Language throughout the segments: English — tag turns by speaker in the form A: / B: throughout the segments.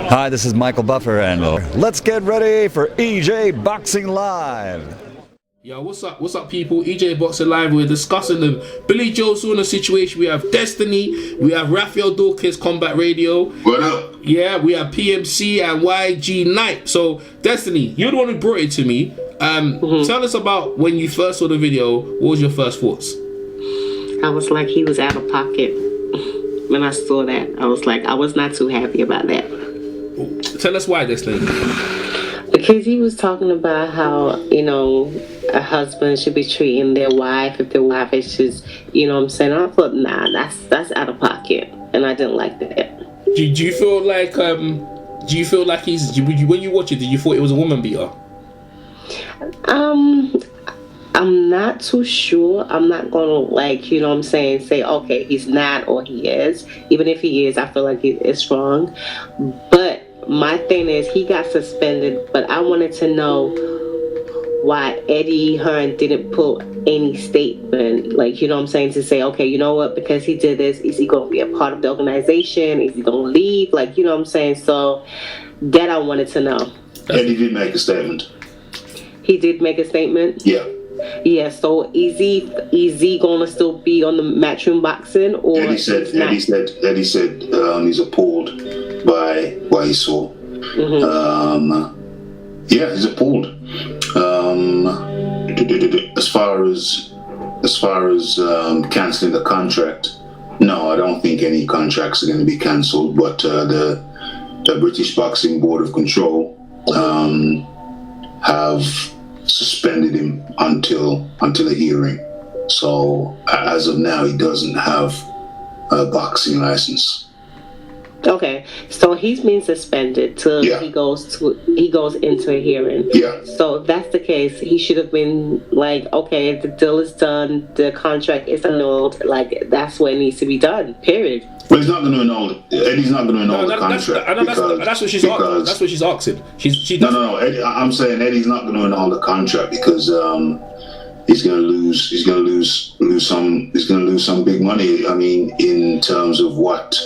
A: Hi, this is Michael Buffer, and let's get ready for EJ Boxing Live.
B: Yo, what's up? What's up, people? EJ Boxing Live. We're discussing the Billy Joe Saunders situation. We have Destiny. We have Raphael Dawkins Combat Radio.
C: What up?
B: Yeah, we have PMC and YG Knight. So, Destiny, you're the one who brought it to me. Tell us about when you first saw the video. What was your first thoughts?
D: I was like, he was out of pocket. When I saw that, I was like, I was not too happy about that.
B: Tell us why, Destiny.
D: Because he was talking about how, a husband should be treating their wife if their wife is just, what I'm saying? I thought, nah, that's out of pocket. And I didn't like that.
B: Do you feel like, when you watch it, did you thought it was a woman beater?
D: I'm not too sure. I'm not gonna say, okay, he's not or he is. Even if he is, I feel like he is wrong. But my thing is, he got suspended, but I wanted to know why Eddie Hearn didn't put any statement, to say, okay, you know what, because he did this, is he going to be a part of the organization? Is he going to leave? So that I wanted to know.
C: Eddie did make a statement.
D: He did make a statement?
C: Yeah.
D: Yeah, so is he going to still be on the Matchroom Boxing? Or
C: Eddie said he's appalled by what he saw.
D: Mm-hmm.
C: Yeah, he's appalled. As far as cancelling the contract, no, I don't think any contracts are going to be cancelled. But the British Boxing Board of Control have suspended him until a hearing. So as of now, he doesn't have a boxing license.
D: Okay, so he's been suspended till he goes into a hearing.
C: Yeah.
D: So if that's the case, he should have been like, okay, the deal is done, the contract is annulled. Like, that's what needs to be done. Period.
C: But he's not going to annul it. Eddie's not going to annul the contract.
B: That's what she's asking. That's what she's asking.
C: No. Eddie, I'm saying Eddie's not going to annul the contract because he's going to lose some big money. I mean, in terms of what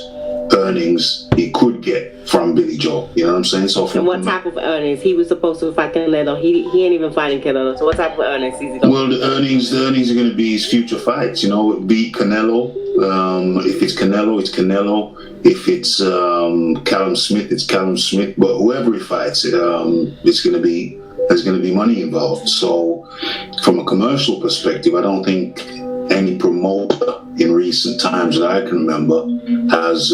C: earnings he could get from Billy Joe. You know what I'm saying? So
D: and what type of earnings? He was supposed to fight Canelo. He ain't even fighting Canelo. So what type of earnings is he going to?
C: Well, the earnings are going to be his future fights. Beat Canelo. If it's Canelo, it's Canelo. If it's Callum Smith, it's Callum Smith. But whoever he fights, there's going to be money involved. So from a commercial perspective, I don't think any promoter in recent times that I can remember has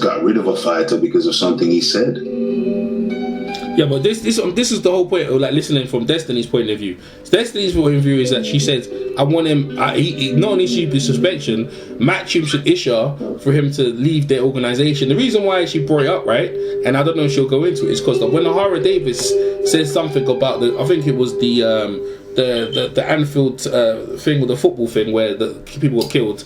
C: got rid of a fighter because of something he said.
B: Yeah, but this is the whole point of listening from Destiny's point of view. Destiny's point of view is that she says, I want him, he not only should be suspension, Matchroom should issue for him to leave their organization. The reason why she brought it up, right, and I don't know if she'll go into it, is because when Ahara Davis says something about I think it was the Anfield thing with the football thing where the people were killed.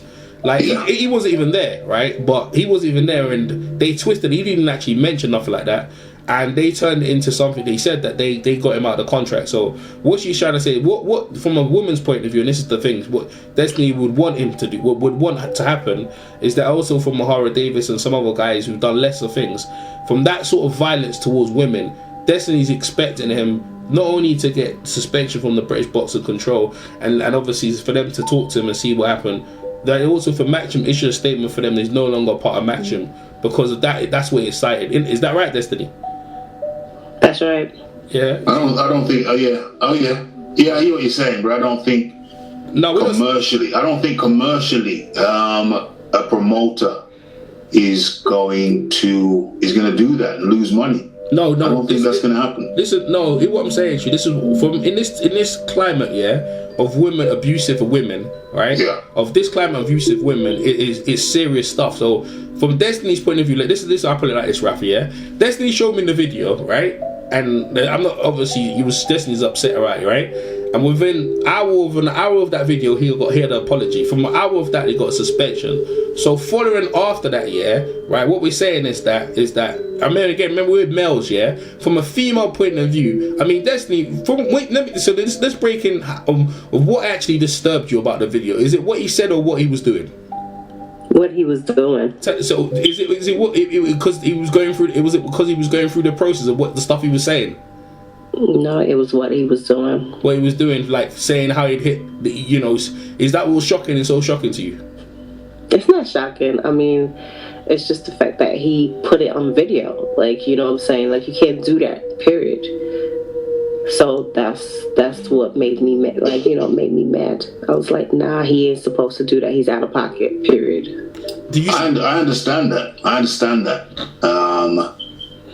B: He wasn't even there, right? But he wasn't even there, and they twisted. He didn't actually mention nothing like that, and they turned it into something. They said that they got him out of the contract. So what she's trying to say, what from a woman's point of view, and this is the thing, what Destiny would want him to do, what would want to happen, is that also from Ahara Davis and some other guys who've done lesser things, from that sort of violence towards women, Destiny's expecting him not only to get suspension from the British Boxing Control and obviously for them to talk to him and see what happened, that also for Matchroom issue a statement for them that he's no longer part of Matchroom because of that. That's where it's cited. Is that right, Destiny?
D: That's right.
C: Yeah. I don't think. Oh yeah. I hear what you're saying, but I don't think commercially. I don't think commercially a promoter is going to do that and lose money.
B: No,
C: I don't think that's going to happen.
B: What I'm saying to you, this is from in this climate, of women abusive of women, right?
C: Yeah.
B: Of this climate of abusive women, it's serious stuff. So from Destiny's point of view, like this I put it like this, Rafi, Destiny showed me the video, right? And I'm not obviously Destiny's upset about it, right? And within an hour of that video, he had an apology. From an hour of that, he got a suspension. So following after that, right, what we're saying is that I mean, again, remember we're males, from a female point of view, I mean, Destiny, let's break in of what actually disturbed you about the video. Is it what he said or what he was doing?
D: What he was doing.
B: So is it what because he was going through? Was it because he was going through the process of what the stuff he was saying?
D: No, it was what he was doing.
B: What he was doing, like saying how he'd hit. Is that what was shocking and so shocking to you?
D: It's not shocking. I mean, it's just the fact that he put it on video. Like, you know what I'm saying? Like, you can't do that. Period. So that's what made me mad. Like, made me mad. I was like, nah, he ain't supposed to do that. He's out of pocket. Period.
C: I understand that.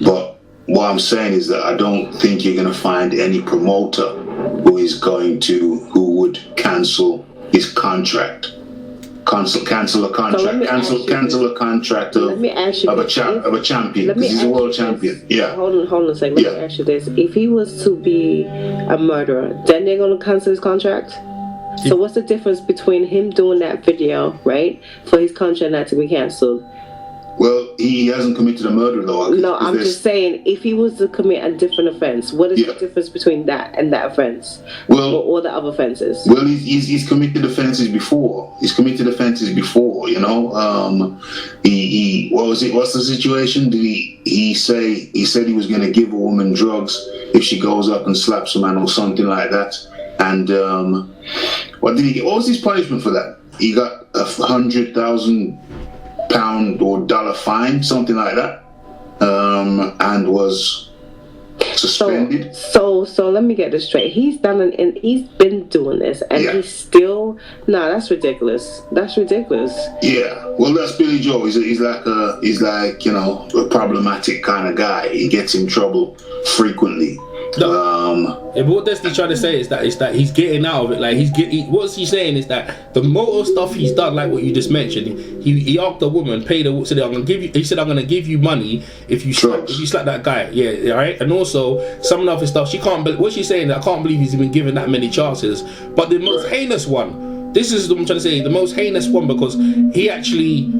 C: But what I'm saying is that I don't think you're going to find any promoter who would cancel his contract. Cancel a contract. Cancel a contract of a champion, because he's a world champion. Yeah.
D: Hold on a second. Let me ask you this: if he was to be a murderer, then they're gonna cancel his contract. So what's the difference between him doing that video, right, for his contract not to be canceled?
C: Well, he hasn't committed a murder, though.
D: No, I'm just saying, if he was to commit a different offense, what is the difference between that and that offense?
C: Well,
D: or the other offenses?
C: Well, he's committed offenses before. He said what's the situation? Did he said he was going to give a woman drugs if she goes up and slaps a man or something like that? And what did he get? What was his punishment for that? He got £100,000 or dollar fine, something like that, and was suspended.
D: So let me get this straight. He's been doing this, and he's still. No, that's ridiculous. That's ridiculous.
C: Yeah, well, that's Billy Joe. He's like a problematic kind of guy. He gets in trouble frequently.
B: But what Destiny's trying to say is that he's getting out of it. Like what's he saying is that the motor stuff he's done, like what you just mentioned. He asked a woman, paid her, said I'm gonna give you money if you slap that guy. Yeah, right. And also some of the other stuff she can't. But what she's saying, I can't believe he's been given that many chances. But the most heinous one. This is what I'm trying to say. The most heinous one, because he actually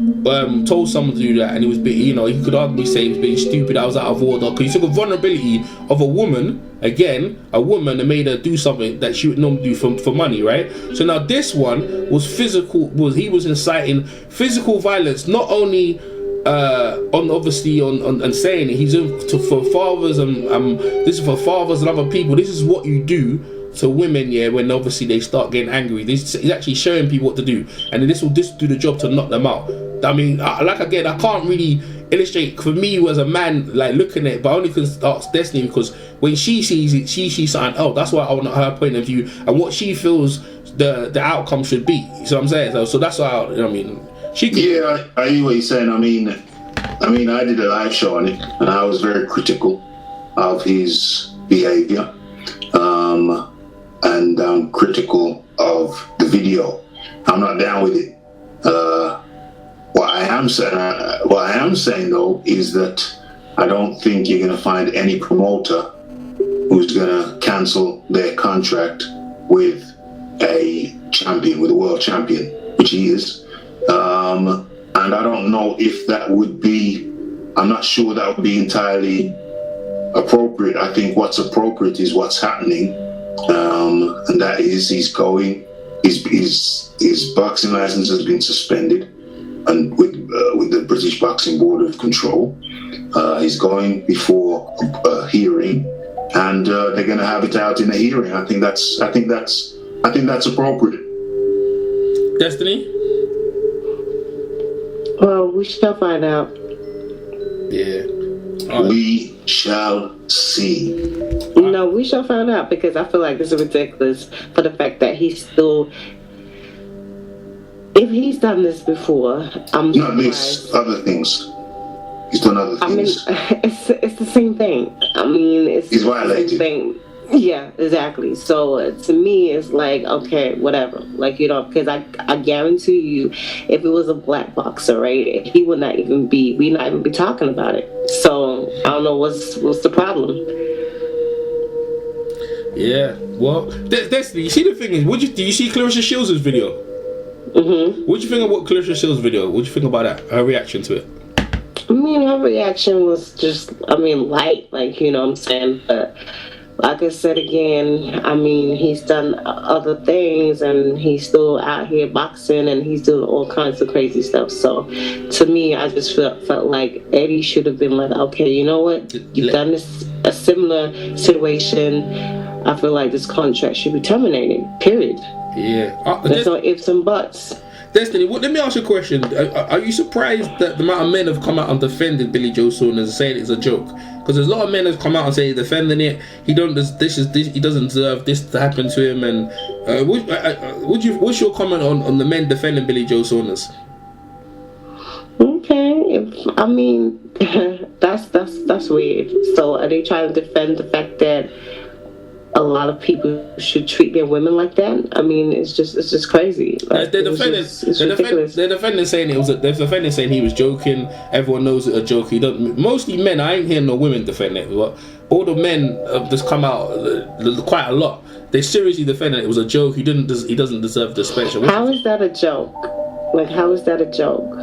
B: told someone to do that, and he was, he could hardly say he was being stupid. I was out of order, because he took a vulnerability of a woman, and made her do something that she would normally do for money, right? So now this one was physical. He was inciting physical violence, not only on saying it. He's for fathers and this is for fathers and other people. This is what you do to women, when obviously they start getting angry. He's actually showing people what to do, and then this will do the job to knock them out. I mean, I can't really illustrate for me as a man, like looking at it, but I only can ask Destiny, because when she sees it, she sees something else. That's why I want her point of view and what she feels the outcome should be. So I'm saying, so that's why she could.
C: Yeah, I hear what you're saying. I mean, I did a live show on it, and I was very critical of his behavior. And I'm critical of the video. I'm not down with it. What I am saying though is that I don't think you're going to find any promoter who's going to cancel their contract with a champion, with a world champion, which he is. And I don't know if that would be. I'm not sure that would be entirely appropriate. I think what's appropriate is what's happening. And that is his boxing license has been suspended, and with the British Boxing Board of Control, he's going before a hearing, and they're going to have it out in a hearing. I think that's appropriate.
B: Destiny?
D: Well, we shall find out.
B: Yeah.
C: We shall see.
D: No, we shall find out, because I feel like this is ridiculous for the fact that he's still. If he's done this before, I'm
C: not these other things. He's done other things.
D: I mean, it's the same thing. I mean, he's violated. The same thing. Yeah, exactly. So to me, it's like, okay, whatever. Like, because I guarantee you, if it was a black boxer, right, we would not even be talking about it. So I don't know what's the problem.
B: Yeah, well, Destiny, you see, the thing is, do you see Clarissa Shields' video?
D: Mm-hmm.
B: What do you think of what Clarissa Shields' video? What do you think about that? Her reaction to it?
D: I mean, her reaction was just, light, like, you know what I'm saying? But like I said again, I mean, he's done other things, and he's still out here boxing, and he's doing all kinds of crazy stuff. So, to me, I just felt like Eddie should have been like, okay, you know what? You've done a similar situation. I feel like this contract should be terminated. Period.
B: Yeah.
D: There's no ifs and buts.
B: Destiny, let me ask you a question. Are you surprised that the amount of men have come out and defended Billy Joe Saunders and saying it's a joke? Because there's a lot of men have come out and say defending it. He doesn't deserve this to happen to him. And what's your comment on the men defending Billy Joe Saunders?
D: Okay, I mean, that's weird. So are they trying to defend the fact that a lot of people should treat their women like that? I mean, it's just crazy. Like,
B: they're defending saying they're defending saying he was joking. Everyone knows it's a joke. He don't. Mostly men. I ain't hearing no women defend it. But all the men have just come out quite a lot. They seriously defended it was a joke. He doesn't deserve the suspension.
D: How is that a joke? Like, how is that a joke?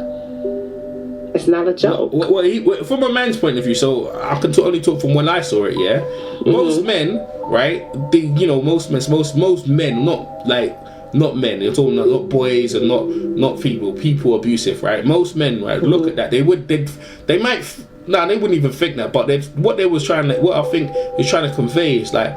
D: It's not a joke.
B: Well, from a man's point of view, so I can only talk from when I saw it. Yeah, most men, right? Most men, not men. You're talking not boys and not people abusive, right? Most men, right? Look at that. They might. Nah, they wouldn't even think that. But what I think is trying to convey is like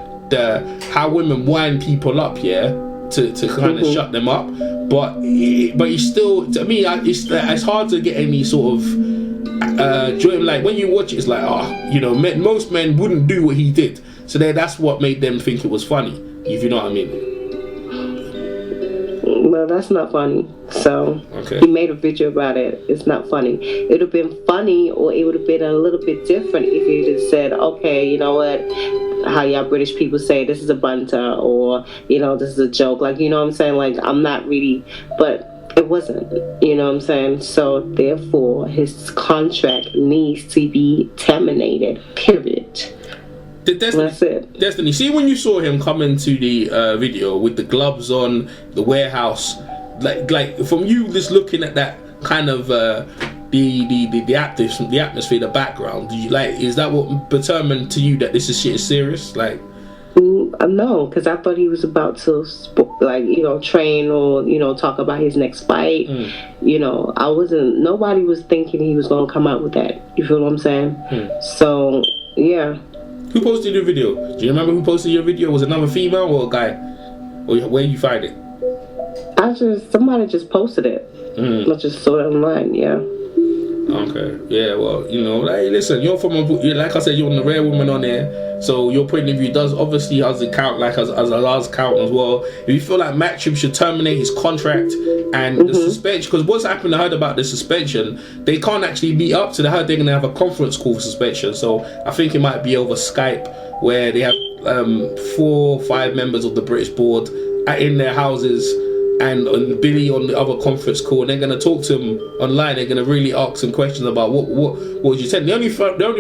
B: how women wind people up, yeah, to kind of shut them up. But you still, to me, it's hard to get any sort of joy. Like when you watch it, it's like, most men wouldn't do what he did. So that's what made them think it was funny, if you know what I mean.
D: Well, that's not funny. So
B: okay.
D: He made a video about it. It's not funny. It would have been funny, or it would have been a little bit different if he just said, okay, you know what, how y'all British people say this is a banter, or this is a joke, like, you know what I'm saying, like, I'm not really, but it wasn't, you know what I'm saying. So therefore his contract needs to be terminated, period. That's it.
B: Destiny, see when you saw him come into the video with the gloves on, the warehouse, like from you just looking at that kind of the atmosphere, the background, is that what determined to you that this shit is serious? Like,
D: no, because I thought he was about to train or talk about his next fight. Nobody was thinking he was gonna come out with that. You feel what I'm saying? So yeah.
B: Who posted your video? Do you remember who posted your video? Was it another female or a guy? Or where you find it?
D: Somebody just posted it. I just saw it online, yeah.
B: Okay, yeah, well, listen, you're like I said, you're the rare woman on there, so your point of view obviously has a count, like as a large count as well. If you feel like Matchroom should terminate his contract and the suspension, because what's happened, I heard about the suspension, they can't actually meet up, so they heard they're going to have a conference call for suspension, so I think it might be over Skype, where they have 4 or 5 members of the British board in their houses, and Billy on the other conference call, and they're going to talk to him online. They're going to really ask him questions about what would you say. The only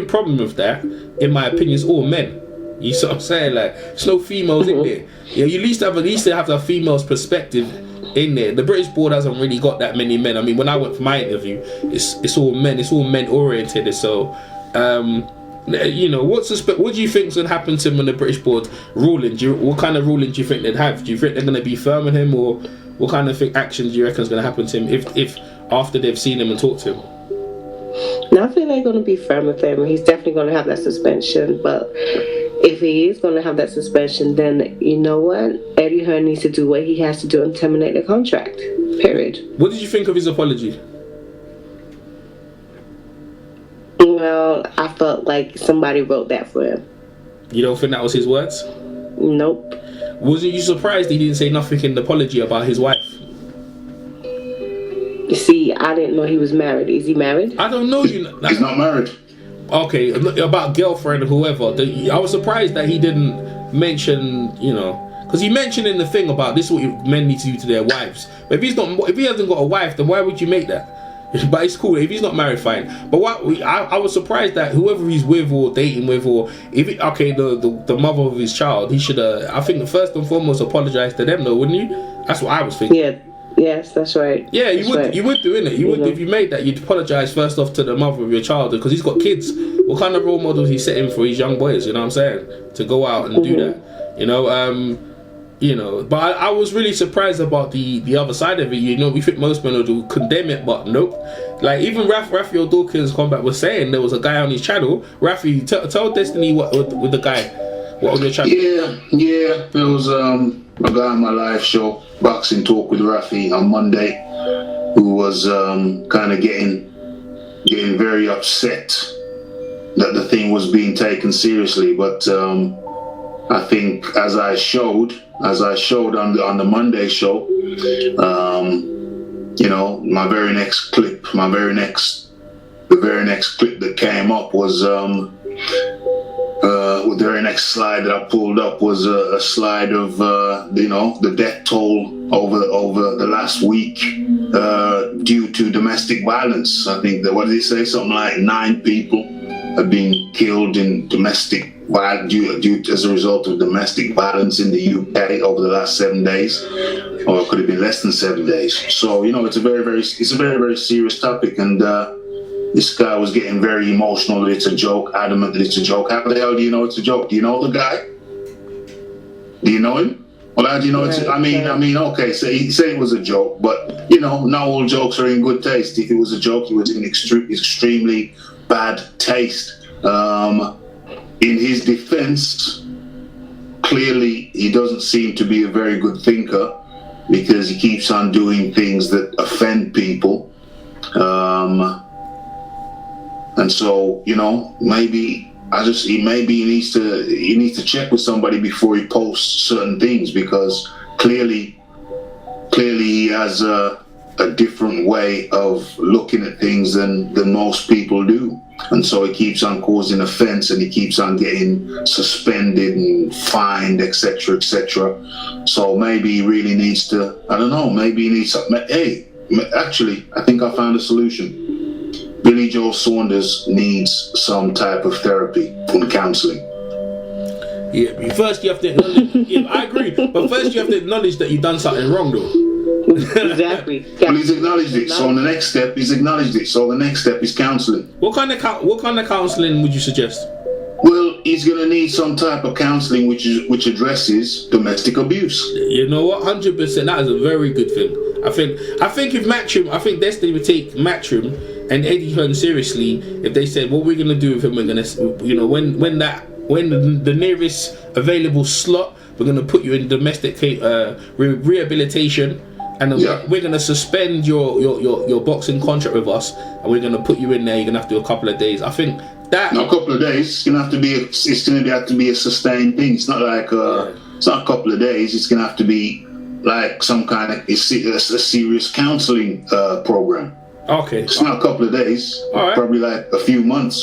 B: problem with that, in my opinion, is all men. You see what I'm saying? Like, there's no females in there. You at least have a female's perspective in there. The British board hasn't really got that many men. I mean, when I went for my interview, it's all men. It's all men oriented. So, what do you think is going to happen to him when the British board ruling? What kind of ruling do you think they'd have? Do you think they're going to be firm on him, or what kind of action do you reckon is going to happen to him if after they've seen him and talked to him?
D: I think they're going to be firm with him. He's definitely going to have that suspension. But if he is going to have that suspension, then you know what? Eddie Hearn needs to do what he has to do and terminate the contract. Period.
B: What did you think of his apology?
D: Well, I felt like somebody wrote that for him.
B: You don't think that was his words?
D: Nope.
B: Wasn't you surprised he didn't say nothing in the apology about his wife?
D: You see, I didn't know he was married. Is he married?
B: I don't know.
C: He's not married.
B: Okay, about girlfriend or whoever. I was surprised that he didn't mention, because he mentioned in the thing about this is what men need to do to their wives. But if he hasn't got a wife, then why would you make that? But it's cool if he's not married, fine. But I was surprised that whoever he's with or dating with, or the mother of his child, he should I think first and foremost apologize to them, though, wouldn't you? That's what I was thinking.
D: Yeah, Yes, that's right.
B: Yeah,
D: that's right.
B: you would do, innit? You would, if you made that, you'd apologise first off to the mother of your child, because he's got kids. What kind of role models he's setting for his young boys, you know what I'm saying? To go out and do that. You know, but I was really surprised about the other side of it. You know, we think most men would condemn it, but nope. Like, even Raphael Dawkins' Combat was saying there was a guy on his channel. Rafi, tell Destiny what with the guy. What on your channel?
C: Yeah. There was a guy on my live show, Boxing Talk with Rafi, on Monday, who was kind of getting very upset that the thing was being taken seriously. But I think as I showed on the Monday show, you know, the very next clip that came up was the very next slide that I pulled up was a slide of you know, the death toll over the last week due to domestic violence. I think that, what did he say? Something like 9 people have been killed in domestic violence as a result of domestic violence in the UK over the last 7 days, or it could have been less than 7 days. So, you know, it's a very serious topic, and this guy was getting very emotional that it's a joke, adamant that it's a joke. How the hell do you know it's a joke? Do you know the guy? Do you know him? Well, how do you know it's? I mean, okay, say it was a joke, but you know, not all jokes are in good taste. If it was a joke, it was in extremely bad taste. In his defense, clearly he doesn't seem to be a very good thinker, because he keeps on doing things that offend people. And so, you know, maybe he needs to check with somebody before he posts certain things, because clearly he has a different way of looking at things than most people do. And so he keeps on causing offense, and he keeps on getting suspended and fined, etc., etc. So maybe he really needs to, I don't know, maybe he needs to, hey, actually, I think I found a solution. Billy Joe Saunders needs some type of therapy and counselling.
B: Yeah, first you have to acknowledge, yeah, I agree, but first you have to acknowledge that you've done something wrong, though.
D: Exactly.
C: Well, he's acknowledged it. So the next step, he's acknowledged it. So the next step is counselling.
B: What kind of counselling would you suggest?
C: Well, he's going to need some type of counselling which addresses domestic abuse.
B: You know what? 100%. That is a very good thing. I think if Matchroom, I think Destiny would take Matchroom and Eddie Hearn seriously if they said, what we're going to do with him, we're going to, you know, when the nearest available slot, we're going to put you in domestic rehabilitation. And we're going to suspend your boxing contract with us, and we're going to put you in there. You're going to have to do a couple of days. I think that...
C: Not a couple of days. It's going to have to be a sustained thing. It's not like it's not a couple of days. It's going to have to be like some kind of a serious counselling program. Okay. It's not a couple of days. All right. Probably like a few months.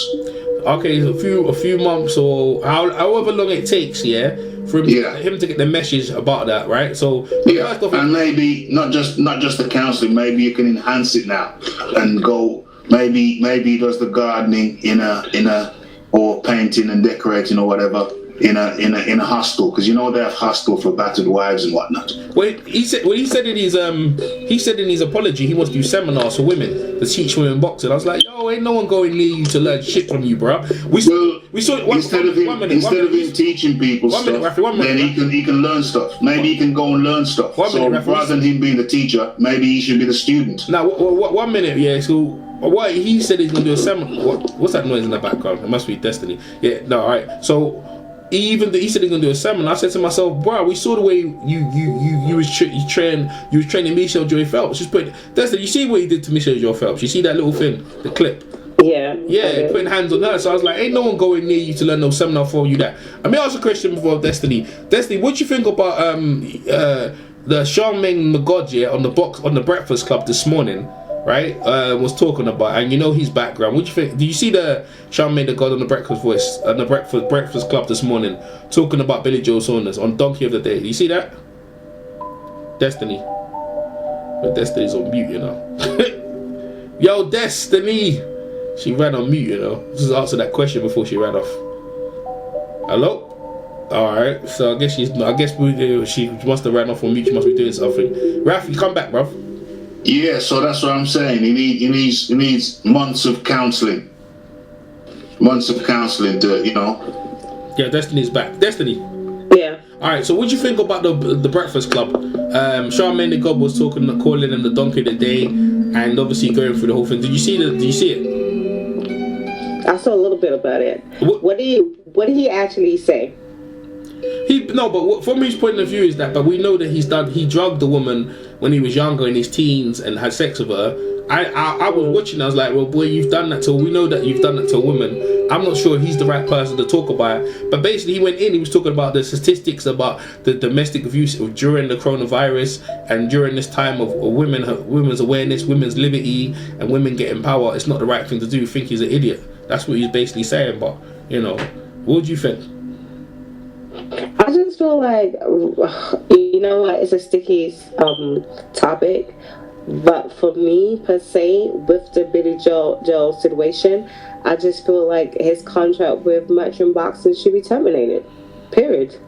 B: Okay, a few months, or however long it takes, for him to get the message about that, right? So
C: and maybe not just the counselling. Maybe you can enhance it now and go. Maybe he does the gardening in a or painting and decorating or whatever in a hostel, because you know they have hostel for battered wives and whatnot.
B: Well, he said in his apology he wants to do seminars for women to teach women boxing. I was like, yo, ain't no one going near you to learn shit from you, bro. We saw instead of him teaching people stuff, then he can learn stuff. Maybe he can go and learn stuff. Rather than him being the teacher, maybe he should be the student. Now, 1 minute, yeah. So what he said he's gonna do a seminar. What's that noise in the background? It must be Destiny. Yeah, no, all right. So he said he's gonna do a seminar. I said to myself, bro, we saw the way you was training Michelle Joy Phelps. Just put Destiny. You see what he did to Michelle Joy Phelps? You see that little thing, the clip?
D: Yeah,
B: putting hands on her. So I was like, ain't no one going near you to learn no seminar for you that. Let me ask a question before Destiny. Destiny, what do you think about the Charmaine Magod on the Breakfast Club this morning? Right, was talking about, and you know his background. What do you think? Do you see the Charmaine Magod on the Breakfast Club this morning talking about Billy Joe Saunders on Donkey of the Day? Do you see that? Destiny, but Destiny's on mute, you know. Yo, Destiny. She ran on mute, you know. Just answer that question before she ran off. Hello? Alright, so I guess she must have ran off on mute. She must be doing something. Ralph, you come back, bruv.
C: Yeah, so that's what I'm saying. He needs months of counselling. Months of counselling to, you know.
B: Yeah, Destiny's back. Destiny.
D: Yeah.
B: All right. So, what do you think about the Breakfast Club? Charmaine the God was calling him the donkey of the day, and obviously going through the whole thing. Did you see it?
D: I saw a little bit about it. What did he actually say?
B: From his point of view is that, but we know that he drugged the woman when he was younger in his teens and had sex with her. I was watching, I was like, well, boy, we know that you've done that to a woman. I'm not sure he's the right person to talk about it. But basically, he went in, he was talking about the statistics about the domestic abuse during the coronavirus and during this time of women's awareness, women's liberty, and women getting power. It's not the right thing to do. Think he's an idiot. That's what he's basically saying. But, you know, what do you think?
D: I just feel like, you know what, it's a sticky topic. But for me, per se, with the Billy Joe situation, I just feel like his contract with Matchroom Boxing should be terminated. Period.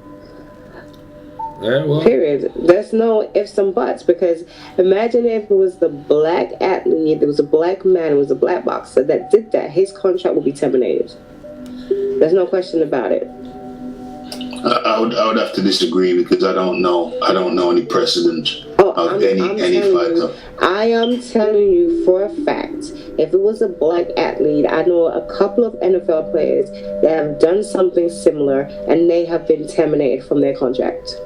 B: Yeah, well.
D: Period. There's no ifs and buts, because imagine if it was the black athlete, there was a black man, it was a black boxer that did that, his contract would be terminated. There's no question about it.
C: I would have to disagree, because I don't know any precedent of any fighter.
D: I am telling you for a fact, if it was a black athlete, I know a couple of NFL players that have done something similar and they have been terminated from their contract.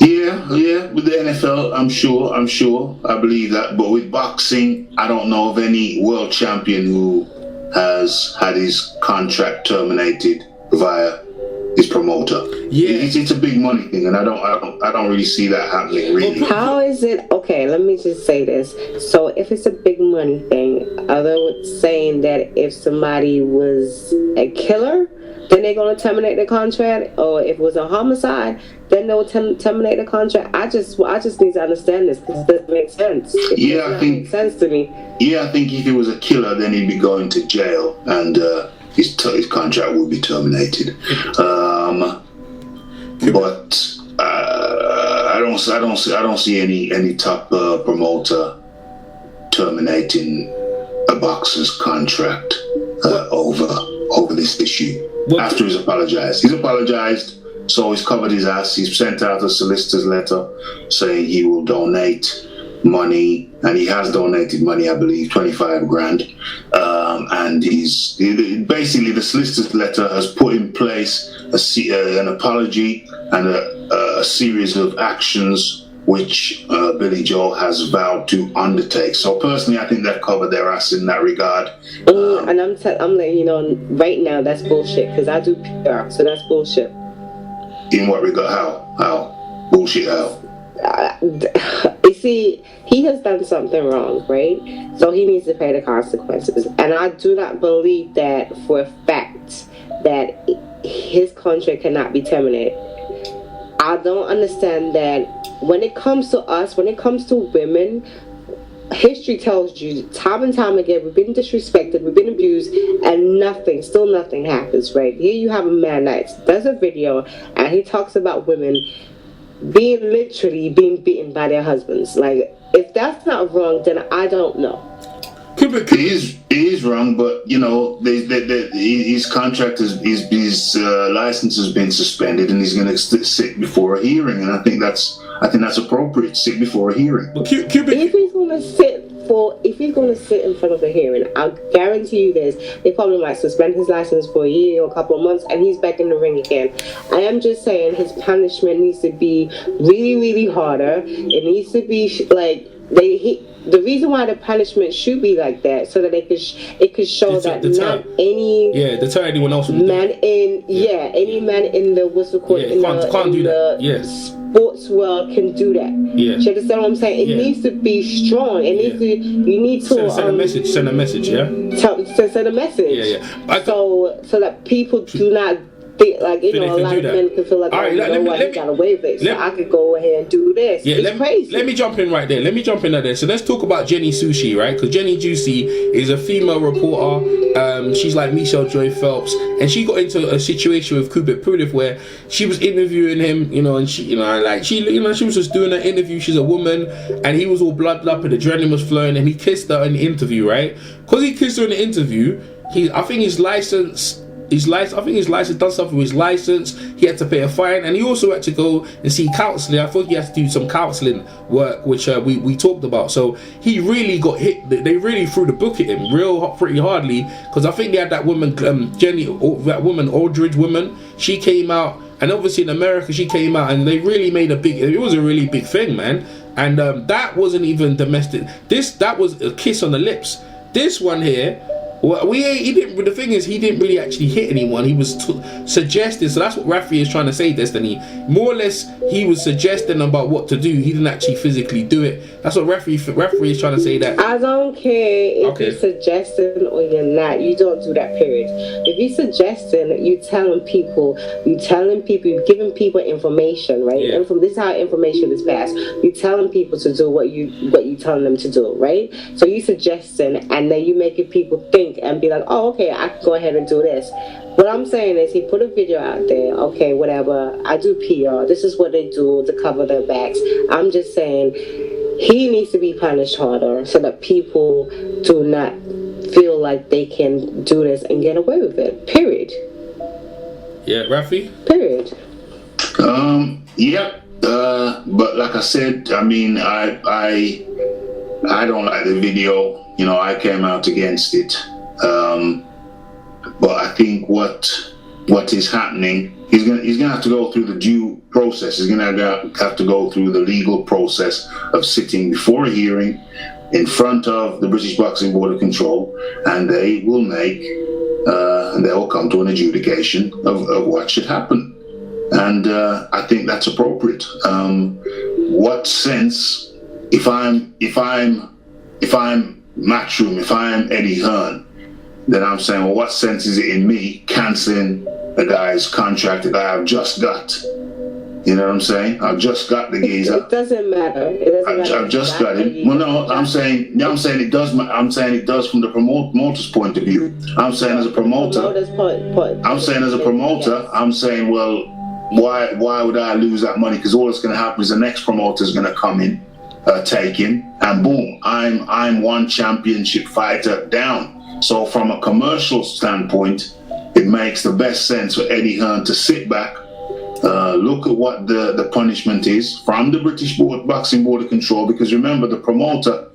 C: Yeah, with the NFL, I'm sure, I believe that. But with boxing, I don't know of any world champion who has had his contract terminated via his promoter.
B: Yeah,
C: it's a big money thing, and I don't really see that happening. Really.
D: How is it? Okay, let me just say this. So, if it's a big money thing, are they saying that if somebody was a killer, then they're going to terminate the contract, or if it was a homicide, then they'll terminate the contract? I just need to understand this, because it doesn't make sense. It doesn't make sense to me.
C: Yeah, I think if he was a killer, then he'd be going to jail, and his contract would be terminated. But I don't see any top promoter terminating a boxer's contract over this issue. After he's apologized. He's apologized, so he's covered his ass. He's sent out a solicitor's letter saying he will donate money, and he has donated money, I believe, 25 grand. And basically the solicitor's letter has put in place an apology and a series of actions which Billy Joe has vowed to undertake. So personally, I think they've covered their ass in that regard.
D: And I'm letting you know right now, that's bullshit, because I do PR, so that's bullshit.
C: In what regard? How? Bullshit how?
D: You see, he has done something wrong, right? So he needs to pay the consequences. And I do not believe that for a fact that his contract cannot be terminated. I don't understand that when it comes to us, when it comes to women, history tells you time and time again, we've been disrespected, we've been abused, and still nothing happens, right? Here you have a man that does a video and he talks about women being beaten by their husbands. Like, if that's not wrong, then I don't know.
C: It is wrong, but you know, his contract his license has been suspended, and he's going to sit before a hearing, and I think that's appropriate. Sit before a hearing.
D: If he's going to sit in front of a hearing, I'll guarantee you this: they probably might suspend his license for a year or a couple of months, and he's back in the ring again. I am just saying his punishment needs to be really, really harder. It needs to be the reason why the punishment should be like that, so that it could show that not any
B: deter anyone else
D: any man in the sports world can do that.
B: Yeah,
D: you understand what I'm saying? It needs to be strong. It needs to. You need to
B: send a message. Send a message. Yeah.
D: Send a message.
B: Yeah.
D: So that people do not like, you know, a lot of men can feel like,
B: he
D: got away with it, so I could go ahead and do this.
B: Yeah,
D: it's crazy.
B: Let me jump in right there. So let's talk about Jenny Sushi, right? Because Jenny Juicy is a female reporter. She's like Michelle Joy Phelps, and she got into a situation with Kubit Pulev where she was interviewing him, you know, and she was just doing an interview. She's a woman, and he was all blooded up and adrenaline was flowing, and he kissed her in the interview, right? Because he kissed her in the interview, I think his license done something with his license. He had to pay a fine, and he also had to go and see counselling. I thought he had to do some counselling work, which we talked about. So he really got hit. They really threw the book at him pretty hardly, because I think they had that woman, Aldridge woman. She came out, and obviously in America she came out, and they really made it was a really big thing, man. And that wasn't even domestic. That was a kiss on the lips. This one here, the thing is, he didn't really actually hit anyone. He was suggesting. So that's what Rafi is trying to say, Destiny. More or less, he was suggesting about what to do. He didn't actually physically do it. That's what Rafi is trying to say. That
D: I don't care if you're suggesting or you're not. You don't do that, period. If you're suggesting, you're telling people, you're giving people information, right?
B: Yeah.
D: This is how information is passed. You're telling people to do what you're telling them to do, right? So you're suggesting, and then you making people think and be like, oh, okay, I can go ahead and do this. What I'm saying is, he put a video out there, okay, whatever, I do PR, this is what they do to cover their backs. I'm just saying, he needs to be punished harder so that people do not feel like they can do this and get away with it, period.
B: Yeah, Rafi?
D: Period.
C: Yep. But like I said, I mean, I don't like the video. You know, I came out against it. But I think what is happening, he's gonna have to go through the due process. He's gonna have to go through the legal process of sitting before a hearing in front of the British Boxing Board of Control, and they will come to an adjudication of what should happen. And I think that's appropriate. What sense, if I'm Matchroom, if I'm Eddie Hearn, then I'm saying, well, what sense is it in me cancelling a guy's contract that I have just got? You know what I'm saying? I've just got the geezer.
D: It doesn't matter.
C: I've just got him. Well, no, I'm saying it does. I'm saying it does from the promoter's point of view. I'm saying as a promoter. I'm saying as a promoter. I'm saying, well, why would I lose that money? Because all that's going to happen is the next promoter is going to come in, take him, and boom, I'm one championship fighter down. So from a commercial standpoint, it makes the best sense for Eddie Hearn to sit back, look at what the punishment is from the British Boxing Board of Control, because remember, the promoter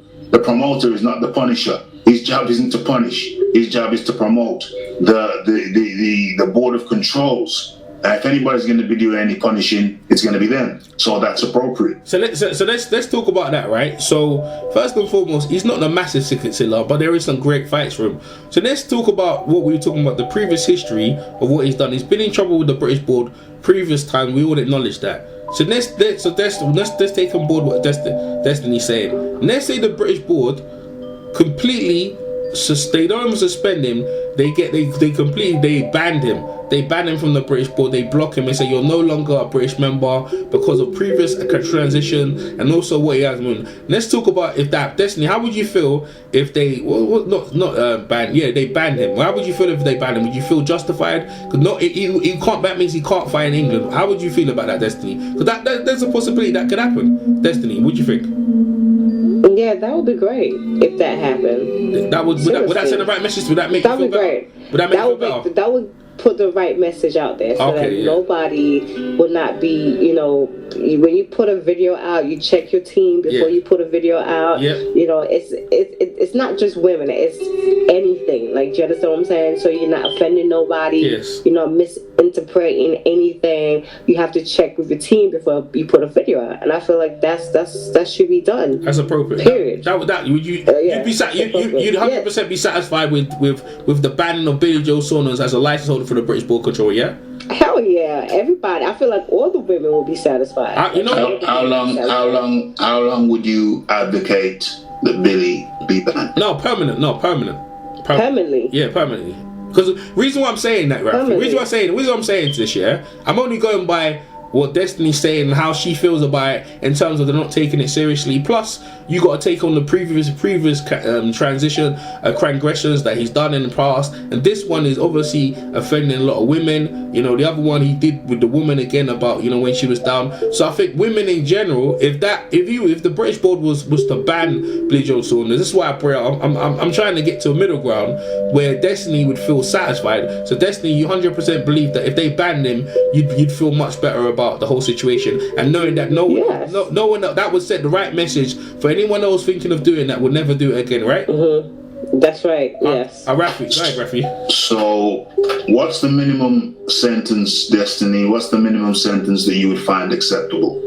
C: is not the punisher. His job isn't to punish. His job is to promote. The Board of Controls, if anybody's going to be doing any punishing, it's going to be them. So that's appropriate. So
B: let's talk about that, right? So first and foremost, he's not a massive killer, but there is some great fights for him. So let's talk about what we were talking about, the previous history of what he's done. He's been in trouble with the British board previous time. We all acknowledge that. So let's take on board what Destiny's saying. Let's say the British board completely, they don't even suspend him. They banned him. They ban him from the British board. They block him and say you're no longer a British member because of previous transition and also what he has done. Let's talk about if that Destiny. How would you feel if they banned? Yeah, they banned him. How would you feel if they banned him? Would you feel justified? Because he can't. That means he can't fight in England. How would you feel about that, Destiny? Because there's a possibility that could happen. Destiny, what do you think?
D: Yeah, that would be great if that happened.
B: Would that send the right message? Would that make you feel better?
D: Great.
B: Would that make you feel better?
D: That would put the right message out there so that nobody will not be, when you put a video out, you check your team before you put a video out. It's not just women, it's anything. Like, do you understand what I'm saying? So you're not offending nobody.
B: Yes.
D: You're not misinterpreting anything. You have to check with your team before you put a video out, and I feel like that should be done.
B: That's appropriate.
D: Period.
B: You'd 100% be satisfied with the banning of Billy Joe Saunders as a license holder for the British Board Control, yeah?
D: Hell yeah, everybody. I feel like all the women will be satisfied.
C: How long would you advocate that Billy be banned?
B: No, permanent.
D: Permanently.
B: Yeah, permanently. Because the reason why I'm saying that, right? The reason why I'm saying this, yeah, I'm only going by what Destiny's saying and how she feels about it in terms of they're not taking it seriously. Plus, you got to take on the previous transgressions that he's done in the past, and this one is obviously offending a lot of women. You know, the other one he did with the woman again about, you know, when she was down. So I think women in general, if the British board was to ban Joe Saunders, this is why I'm trying to get to a middle ground where Destiny would feel satisfied. So Destiny, you 100% believe that if they banned him, you'd feel much better about the whole situation, and knowing that no one that would set the right message for anyone else thinking of doing that would never do it again, right?
D: Mm-hmm. That's right. Yes.
B: Rafi, go ahead, Rafi.
C: So, what's the minimum sentence, Destiny? What's the minimum sentence that you would find acceptable?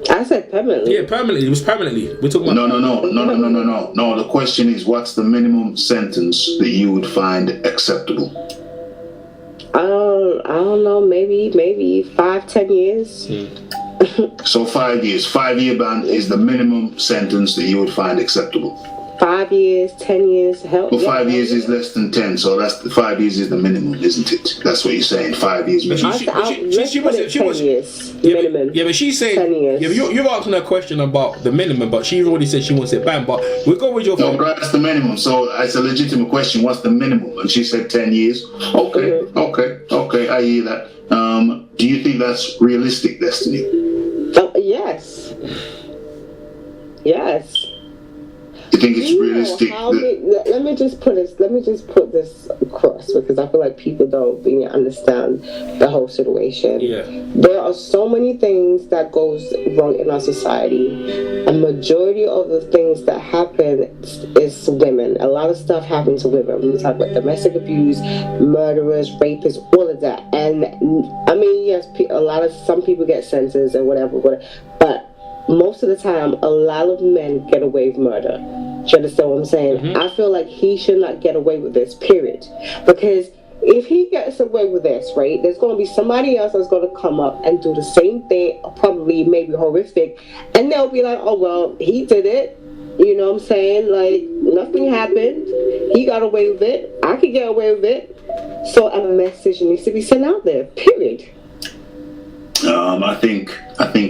D: I said permanently.
B: Yeah, permanently. It was permanently. We're talking about.
C: No. The question is, what's the minimum sentence that you would find acceptable?
D: I don't know. Maybe 5-10 years.
C: So 5 years. 5-year ban is the minimum sentence that you would find acceptable.
D: 5 years, 10 years, help.
C: Well, 5 years is less than 10, so that's the 5 years is the minimum, isn't it? That's what you're saying. 5 years minimum.
B: She was
D: 10 years
B: minimum. Yeah, but she's saying
D: 10 years.
B: Yeah, but you're asking her a question about the minimum, but she already said she wants it banned. But we'll go with your.
C: No, but that's the minimum. So it's a legitimate question. What's the minimum? And she said 10 years. Okay, okay. I hear that. Do you think that's realistic, Destiny?
D: Yes. Yes.
C: You think it's realistic?
D: Let me just put this across, because I feel like people don't really understand the whole situation.
B: Yeah.
D: There are so many things that goes wrong in our society. A majority of the things that happen is women. A lot of stuff happens to women. When we talk about domestic abuse, murderers, rapists, all of that. And I mean, yes, some people get sentenced and whatever, but most of the time, a lot of men get away with murder. Do you understand what I'm saying? Mm-hmm. I feel like he should not get away with this, period. Because if he gets away with this, right, there's going to be somebody else that's going to come up and do the same thing, probably maybe horrific, and they'll be like, oh, well, he did it. You know what I'm saying? Like, nothing happened. He got away with it. I could get away with it. So a message needs to be sent out there, period.
C: I think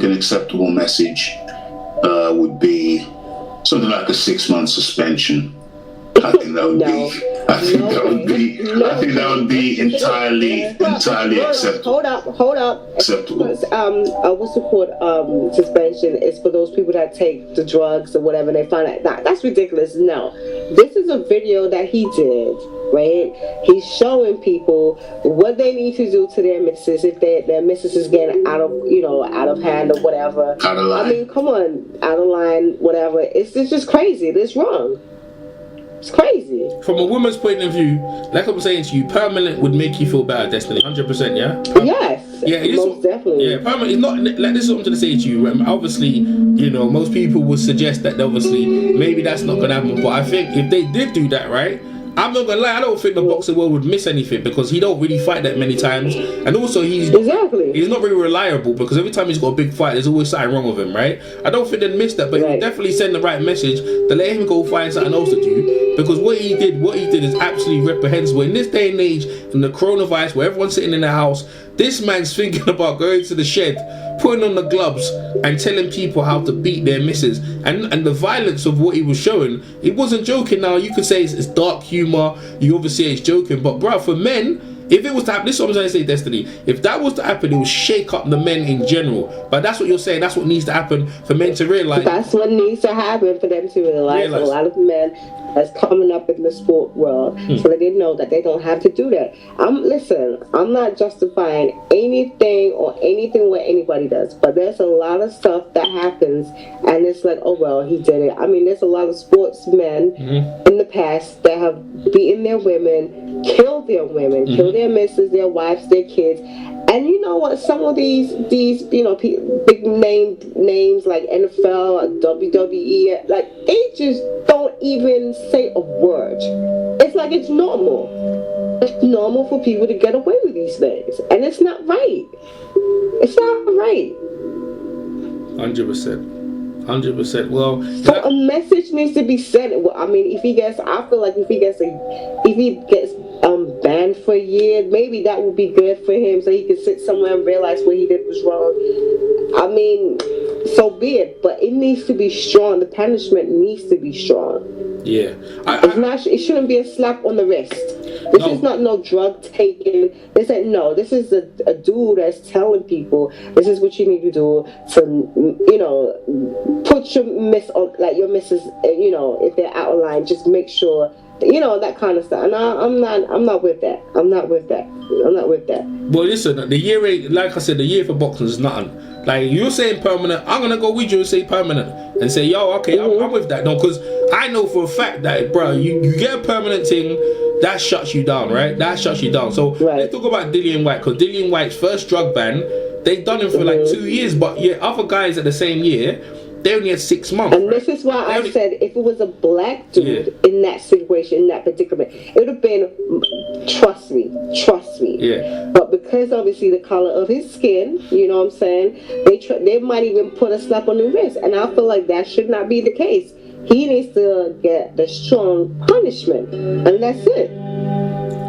C: an acceptable message would be something like a 6-month suspension. I think that would be entirely acceptable.
D: Hold up.
C: Acceptable.
D: What's the called suspension is for those people that take the drugs or whatever. They find out that's ridiculous. No, this is a video that he did. Right, he's showing people what they need to do to their missus if their missus is getting out of hand or whatever.
C: Out of line.
D: I mean, come on, out of line, whatever. It's just crazy. It's wrong. It's crazy.
B: From a woman's point of view, like I'm saying to you, permanent would make you feel bad, Destiny. 100%, yeah?
D: Yes. Yeah,
B: most
D: definitely.
B: Yeah, permanent is not like this is what I'm trying to say to you. Obviously, you know, most people would suggest that obviously maybe that's not gonna happen. But I think if they did do that, right? I'm not gonna lie, I don't think the boxing world would miss anything because he don't really fight that many times, and also he's not very reliable because every time he's got a big fight, there's always something wrong with him, right? I don't think they'd miss that, but he would definitely send the right message to let him go find something else to do, because what he did is absolutely reprehensible. In this day and age, in the coronavirus, where everyone's sitting in their house, this man's thinking about going to the shed, putting on the gloves and telling people how to beat their misses, and the violence of what he was showing, he wasn't joking. Now you could say it's dark humor, you obviously say it's joking, but bro, for men, if it was to happen, this is what I'm trying to say, Destiny, if that was to happen, it would shake up the men in general. But that's what you're saying, that's what needs to happen for men to realize.
D: That's what needs to happen for them to realize. A lot of men that's coming up in the sport world, so that they know that they don't have to do that. I'm not justifying anything or anything what anybody does, but there's a lot of stuff that happens and it's like, oh well, he did it. I mean, there's a lot of sportsmen in the past that have beaten their women, killed their women, killed their missus, their wives, their kids. And you know what? Some of these big names like NFL, WWE, like they just don't even say a word. It's like it's normal. It's normal for people to get away with these things, and it's not right. It's not right.
B: 100%. 100%. Well,
D: so a message needs to be sent. Well, I mean, I feel like if he gets banned for a year, maybe that would be good for him, so he can sit somewhere and realize what he did was wrong. I mean, so be it, but it needs to be strong. The punishment needs to be strong.
B: Yeah,
D: it shouldn't be a slap on the wrist. This is not no drug taking. This is a dude that's telling people this is what you need to do to, put your your missus, if they're out of line, just make sure, that kind of stuff. And I'm not with that. I'm not with that.
B: Well, listen, the year ain't, like I said, the year for boxing is nothing. Like, you're saying permanent, I'm gonna go with you and say permanent and say, yo, okay, I'm with that. No, because I know for a fact that, bro, you get a permanent thing, that shuts you down, right? That shuts you down. So let's talk about Dillian Whyte, because Dillian Whyte's first drug ban, they done him for like 2 years, but other guys at the same year, they only had 6 months.
D: And this is why I said if it was a black dude in that situation, in that predicament, it would have been, trust me.
B: Yeah.
D: But because obviously the color of his skin, you know what I'm saying, they might even put a slap on the wrist. And I feel like that should not be the case. He needs to get the strong punishment, and that's it.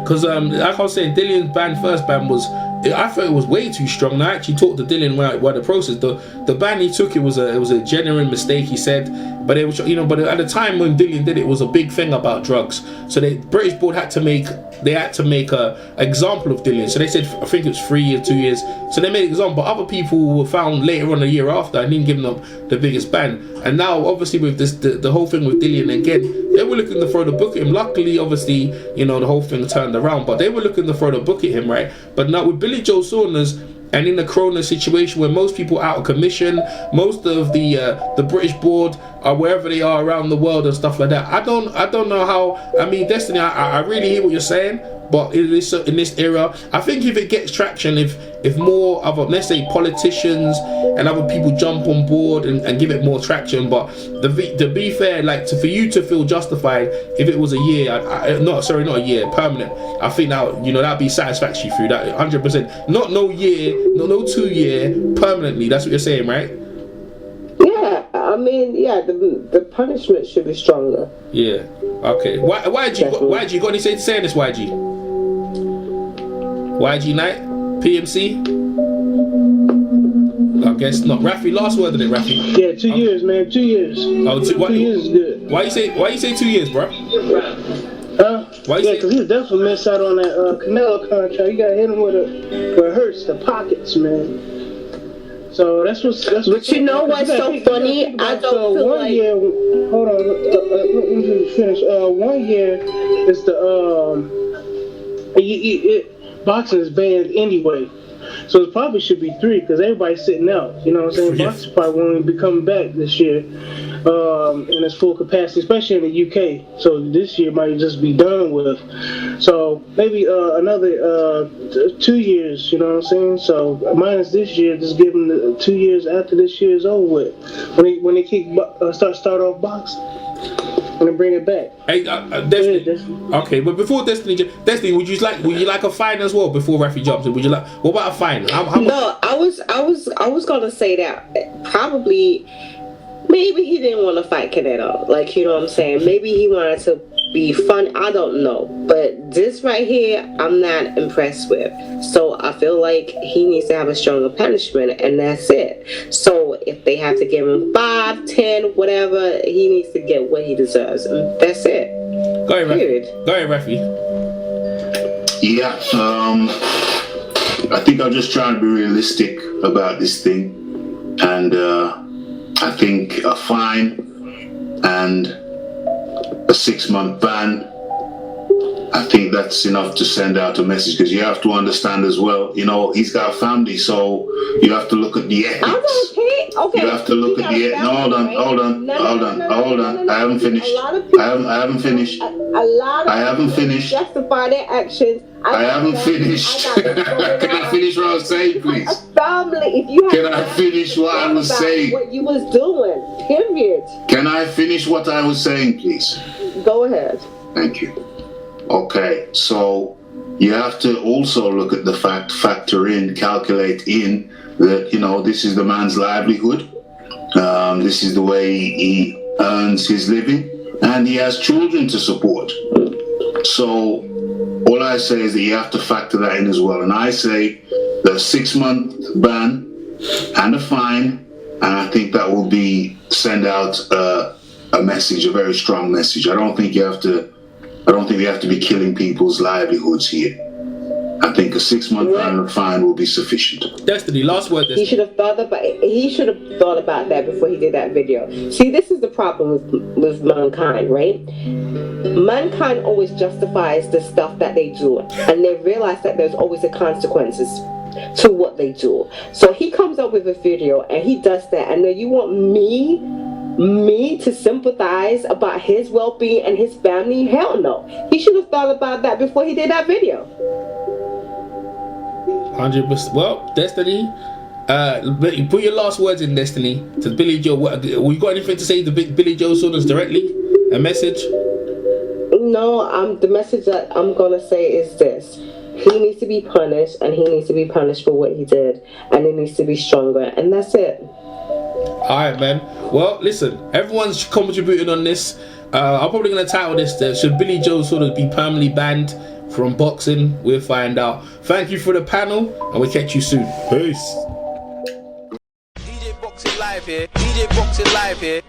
B: Because like I was saying, Dillian's first ban was, I thought it was way too strong. And I actually talked to Dillian while the process, the ban he took, it was a genuine mistake, he said. But it was, but at the time when Dillian did it, was a big thing about drugs. So the British board had to make a example of Dillian. So they said, I think it was 3 years, 2 years. So they made an example. But other people were found later on, a year after, and didn't give them the biggest ban. And now, obviously, with this, the whole thing with Dillian again, they were looking to throw the book at him. Luckily, obviously, the whole thing turned around. But they were looking to throw the book at him, right? But now with Joe Saunders, and in the corona situation where most people are out of commission, most of the British board are wherever they are around the world and stuff like that. I don't know how. I mean, Destiny, I really hear what you're saying, but in this era, I think if it gets traction, if more other, let's say, politicians and other people jump on board and give it more traction. But to be fair, like for you to feel justified, if it was a year, not a year, permanent, I think that'd be satisfactory for you. That 100%, not no year, no 2 year, permanently. That's what you're saying, right?
D: Yeah, I mean, the punishment should be stronger.
B: Yeah. Okay. YG got anything to say in this, YG? YG Knight? PMC? I guess not. Rafi, last word on it, Rafi.
E: Yeah, 2 years, man. 2 years. 2 years is good.
B: Why you say 2 years, bro?
E: Because he definitely missed out on that Canelo contract. You got to hit him where it hurts, the pockets, man. So that's what's.
D: But you know what's so funny? I don't feel like. 1 year.
E: Hold on. Let me finish. 1 year is the boxing is banned anyway, so it probably should be 3 because everybody's sitting out. You know what I'm saying?
B: Yeah.
E: Boxing probably won't be coming back this year in its full capacity, especially in the UK. So this year might just be done with. So maybe another 2 years. You know what I'm saying? So minus this year, just give them the 2 years after this year is over with. When they start off boxing. And bring it back.
B: Hey, Destiny. Okay, but before Destiny, would you like a fine as well before Rafi jumps in? What about a fine?
D: No, I was gonna say that probably maybe he didn't want to fight Canelo. Like, you know what I'm saying? Maybe he wanted to be fun. I don't know, but this right here, I'm not impressed with. So I feel like he needs to have a stronger punishment, and that's it. So if they have to give him 5, 10, whatever, he needs to get what he deserves. And that's it.
B: Go ahead, Rafi.
C: Yeah, I think I'm just trying to be realistic about this thing, and I think a fine and a 6-month ban, I think that's enough to send out a message, because you have to understand as well, he's got a family, so you have to look at the ethics. Okay. You have to look at the ethics. No, hold on. I haven't finished. I haven't finished.
D: Justify their actions.
C: I haven't finished. Can I finish what I was saying, please?
D: Family, if you
C: can I finish what I was saying?
D: What you was doing, period.
C: Can I finish what I was saying, please?
D: Go ahead.
C: Thank you. Okay, so you have to also look at the calculate in that, this is the man's livelihood. This is the way he earns his living, and he has children to support. So all I say is that you have to factor that in as well. And I say the 6-month ban and a fine, and I think that will send out a message, a very strong message. I don't think we have to be killing people's livelihoods here. I think a 6-month ban and a fine will be sufficient.
B: Destiny, last word.
D: He should have thought about that before he did that video. See, this is the problem with mankind, right? Mankind always justifies the stuff that they do, and they realize that there's always the consequences to what they do. So he comes up with a video and he does that, and then you want me to sympathize about his well-being and his family? Hell no. He should have thought about that before he did that video.
B: 100%. Well, Destiny, put your last words in, Destiny, to Billy Joe. We got anything to say to Billy Joe Saunders directly? A message?
D: No, the message that I'm gonna say is this: he needs to be punished, and he needs to be punished for what he did, and he needs to be stronger, and that's it.
B: Alright, man. Well, listen, everyone's contributing on this. I'm probably gonna title this should Billy Joe Saunders be permanently banned from boxing? We'll find out. Thank you for the panel, and we'll catch you soon. Peace.
F: BBBoC live here. BBBoC live here.